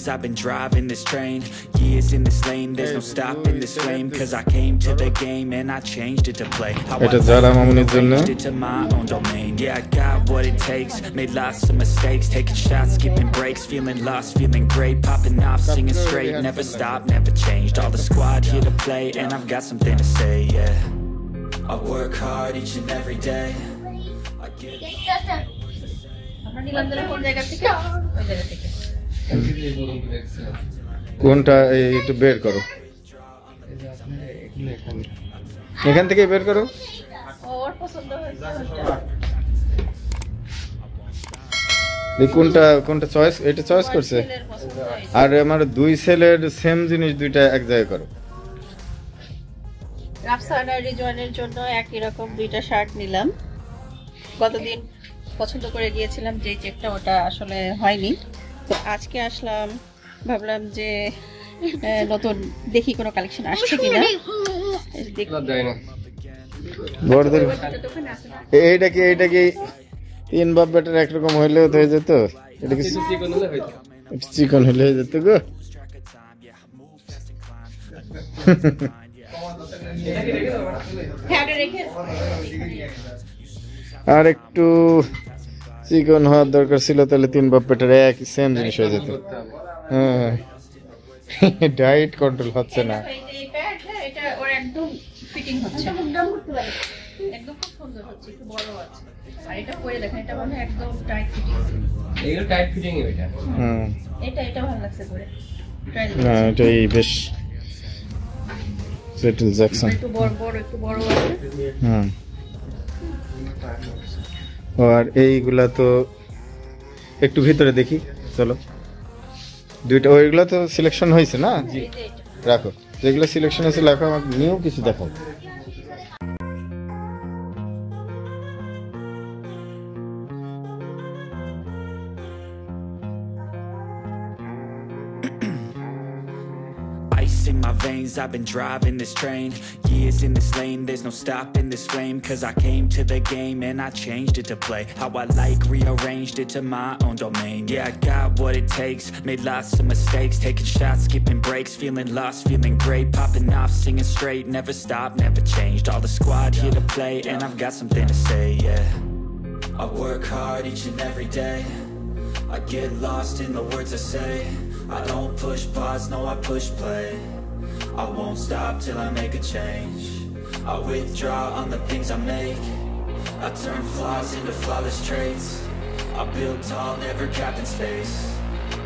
veins, I've been driving this train. Years in this lane, there's no stopping this flame. Cause I came to the game and I changed it to play. How I changed it to my own domain. Yeah, I got what it takes, made lots of mistakes. Taking shots, skipping breaks, feeling lost, feeling great. Popping off, singing straight, never stopped, never changed. All the squad here to play and I've got something to say, yeah. I work hard each and every day. I get কোনটা একটু বের করো, এখান থেকে বের করো। কোনটা কোনটা চয়েস, এটা চয়েস করছে। আর আমার দুই সেলের সেম জিনিস দুইটা এক জায়গায় করো। রাফসান আর রিজওয়ানের জন্য একই রকম দুইটা শার্ট নিলাম। গতদিন পছন্দ করে গিয়েছিলাম যে চেকটা, ওটা আসলে হয়নি। তো আজকে আসলাম, ভাবলাম যে নতুন দেখি কোনো কালেকশন আসছে কিনা। এইটা কি তিন বাপ বেটার একরকম হইলেও তো হয়ে যেত, এটা কি চিকন হলে হয়ে যেত গো। আর একটু চিকন হওয়ার দরকার ছিল, তাহলে তিন বাপ পেটের এক সেম জিনিস হয়ে যেত। হ্যাঁ, ডায়েট কন্ট্রোল হচ্ছে না। এটাই বেশ সেটেল জ্যাকসন। আর এইগুলা তো একটু ভিতরে দেখি, চলো। দুইটা ওইগুলা তো সিলেকশন হয়েছে না, রাখো যেগুলো সিলেকশন হয়েছে রাখো, আমাকে নিয়েও কিছু দেখাও। in my veins, I've been driving this train. Years in this lane, there's no stopping this flame. Cause I came to the game and I changed it to play how I like, rearranged it to my own domain. Yeah, I got what it takes, made lots of mistakes. Taking shots, skipping breaks, feeling lost, feeling great. Popping off, singing straight, never stopped, never changed. All the squad here to play and I've got something to say, yeah. I work hard each and every day. I get lost in the words I say. I don't push pause, no I push play. I won't stop till I make a change. I withdraw on the things I make. I turn flaws into flawless traits. I build tall, never capped in space.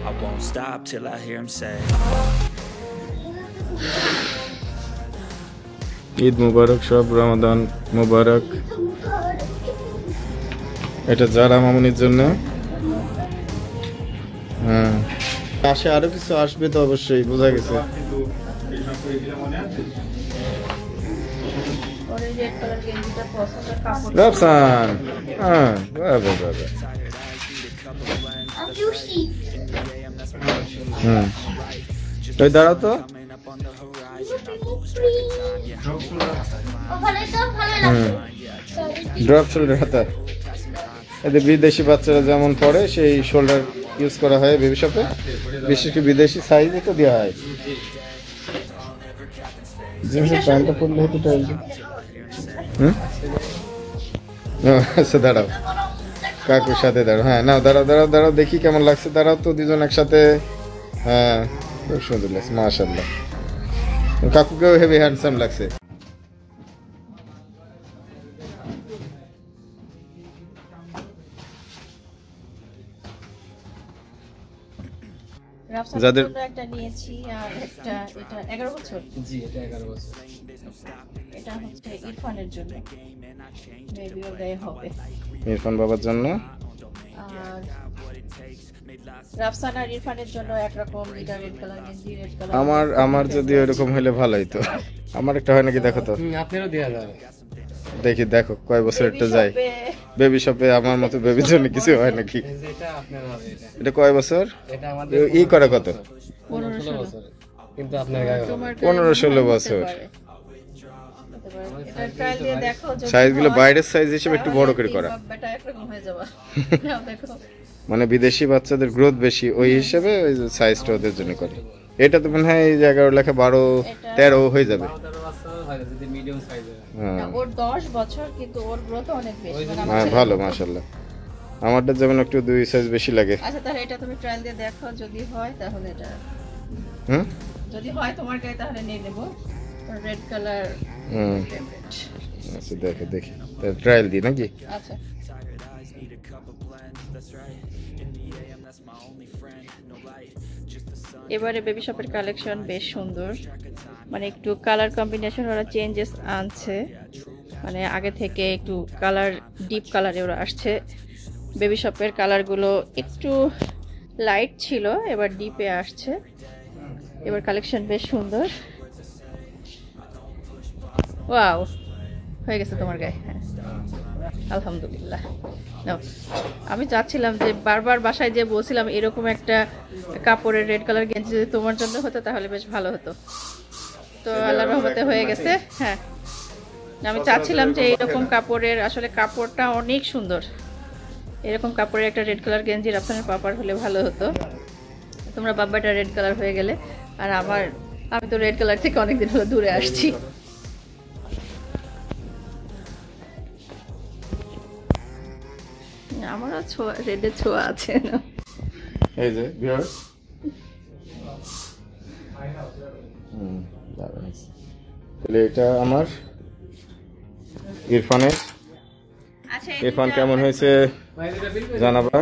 I won't stop till I hear him say Eid মুবারক, সব রমাদান মুবারক। এটা যারা মামুনির জন্য। হ্যাঁ, পাশে আরো কিছু আসবে তো অবশ্যই, বোঝা গেছে। রাফসান, হ্যাঁ বাবা বাবা, ওই দাঁড়াও তো। ড্রপ শোল্ডার হাতা, এদের বিদেশি বাচ্চারা যেমন পরে সেই শোল্ডার ইউজ করা হয় বেবি শপে, বিশেষ করে বিদেশি সাইজে তো দেওয়া হয়। জিন্সের প্যান্টটা পরলে হতো টাইট। আচ্ছা দাঁড়াও, কাকুর সাথে দাঁড়াও। হ্যাঁ না, দাঁড়াও দাঁড়াও দাঁড়াও, দেখি কেমন লাগছে। দাঁড়াও তো দুজন একসাথে। হ্যাঁ, খুব সুন্দর লাগছে মাশাআল্লাহ। কাকুকেও হেভি হ্যান্ডসাম লাগছে। যাদের একটা নিয়েছি আর একটা, এটা 11 বছর। জি, এটা 11 বছর। এটা হচ্ছে ইরফানের জন্য, মেবি ওর গায়ে হবে। ইরফান বাবার জন্য। আর রাফসান আর ইরফানের জন্য একরকম, এটা রেড কালার গেঞ্জি, রেড কালার। আমার যদি এরকম হলে ভালোই তো। আমার একটা হয় নাকি দেখো তো। আপনারও দেয়া যাবে। দেখি, দেখো কয় বছর একটা যায় বেবি শপে। আমার মতো বেবির জন্য কিছু হয় নাকি? এটা আপনার হবে। এটা কয় বছর? এটা আমাদের ই করে কত? 15-16 বছর। কিন্তু আপনার গায়ে 15-16 বছর। এটা ট্রায়াল দিয়ে দেখো, সাইজগুলো বাইরের সাইজ হিসেবে একটু বড় করে করা। বেটা একরকম হয়ে যাবে। নাও দেখো, মানে বিদেশি বাচ্চাদের গ্রোথ বেশি ওই হিসেবে ওই সাইজটা ওদের জন্য করে। এটা তো মনে হয় এই যে 11 লেখা 12-13 হয়ে যাবে। 12-13 বছর হয় যদি মিডিয়াম সাইজের। হ্যাঁ ওর 10 বছর কিন্তু ওর গ্রোথ অনেক বেশি। মানে হ্যাঁ ভালো মাশাআল্লাহ। আমারটা যেমন একটু 2 সাইজ বেশি লাগে। আচ্ছা তাহলে এটা তুমি ট্রায়াল দিয়ে দেখো, যদি হয় তাহলে এটা যদি হয় তোমার গায়ে তাহলে নিয়ে নেব। Red colour favourite. আচ্ছা দেখি ট্রায়াল দিই নাকি? আচ্ছা এবারে বেবি শপের কালেকশন বেশ সুন্দর, মানে একটু কালার কম্বিনেশন ওরা চেঞ্জেস আনছে, মানে আগে থেকে একটু কালার ডিপ কালারে ওরা আসছে। বেবি শপের কালারগুলো একটু লাইট ছিল, এবার ডিপে আসছে। এবার কালেকশন বেশ সুন্দর। ওয়াও হয়ে গেছে তোমার গায়ে। হ্যাঁ আলহামদুলিল্লাহ। আমি চাচ্ছিলাম যে বারবার বাসায় যে বলছিলাম এরকম একটা কাপড়ের রেড কালার গেঞ্জি যদি তোমার জন্য হতো তাহলে বেশ ভালো হতো। তো আল্লাহর রহমতে হয়ে গেছে। হ্যাঁ আমি চাচ্ছিলাম যে এরকম কাপড়ের, আসলে কাপড়টা অনেক সুন্দর, এরকম কাপড়ের একটা রেড কালার গেঞ্জি রাফসানের পাপার হলে ভালো হতো। তোমরা বাব্বাটা রেড কালার হয়ে গেলে, আর আমি তো রেড কালার থেকে অনেকদিন হলো দূরে আসছি। আমারও ছোঁয়া, রেডের ছোঁয়া আছে না। এই যে ভিউয়ার্স তাহলে এটা আমার ইরফানের। আচ্ছা ইরফান কেমন হয়েছে জানাবা।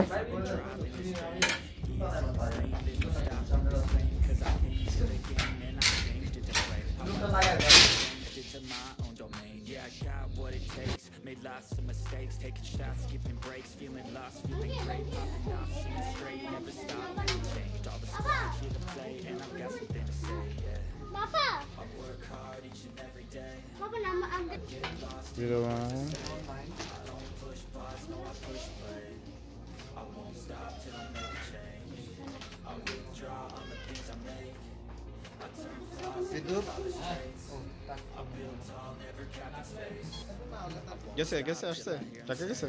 Made lots of mistakes, taking shots, skipping breaks, feeling lost, feeling great, popping off, seeing straight, never stop, never change. All the stars here to play, and I've got something to say, yeah. Papa, I work hard each and every day. Papa, I'm get lost. 01. I don't push pause, no I push play. I won't stop till I make a change. I withdraw on the things I make. I turn flaws into straights. I build tall, never cap in space. গেছে আসছে টাকা গেছে।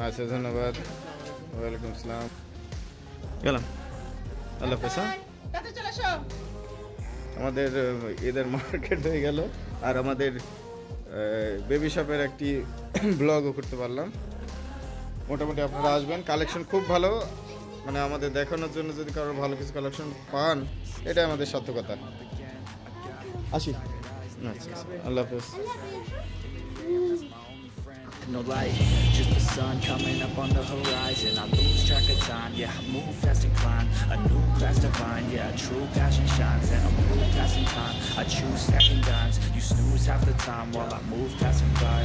আচ্ছা ধন্যবাদ, ওয়ালাইকুম আসসালাম, গেলাম, আল্লাহ হাফেজ। আমাদের ঈদের মার্কেট হয়ে গেল, আর আমাদের বেবি শপের একটি ব্লগও করতে পারলাম। মোটামুটি আপনারা আসবেন, কালেকশন খুব ভালো, মানে আমাদের দেখানোর জন্য যদি কারোর ভালো কিছু কালেকশন পান এটাই আমাদের সার্থকতা। আসি, আচ্ছা আল্লাহ হাফেজ। No light, just the sun coming up on the horizon. I lose track of time, yeah, I move fast and climb a new class to find, yeah, true passion shines. And I'm cool passing time, I choose stacking dimes. You snooze half the time while I move passing by.